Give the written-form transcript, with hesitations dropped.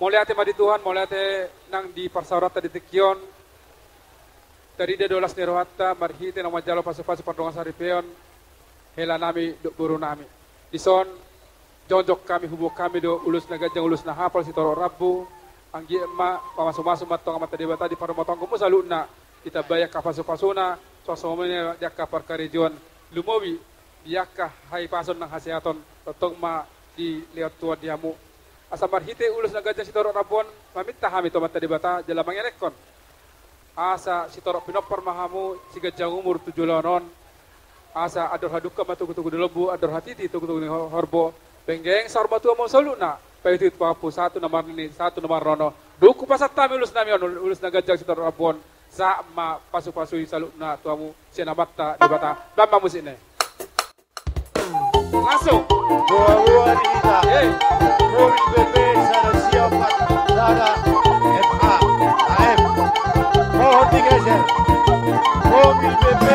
Mau lihat madi Tuhan, mau lihat nang di parsaurata di Tekion. Tadi dia 12 nerohatta, marhite nang majalo pasu-pasu pardongan saripeon. Hela nami do guru nami. Dison jonjok kami hubuk kami do ulus na gajang ulus na hapal si toro rabu. Anggi emma pamasu-masu matong amata debata di paromotong kumu saluna. Kita bayak kapasu-pasuna, sosomene diaka parkarejon lumowi diaka hai pason nang haseaton totong ma di lihat tua diamu. Asa marhite ulus na gajang si toro rabon, mamita hami to mata debata jalamang elekon. Asa si toro pinopor mahamu si gajang umur 7 lonon. Asa ador haduka matuku-tuku di lebu, ador hatiti tuku-tuku di horbo. Benggeng sarma tua mau saluna. Paitu papu satu nomor ini, satu nomor rono. Duku pasat tami ulus nami ulus na gajang si toro rabon. Sa ma pasu-pasu saluna tuamu senabata di bata. Bamba musik ne. Langsung. Dua-dua kita. Mobil BP Sada Siapat Sada FA AM. Mohon digeser. Mobil BP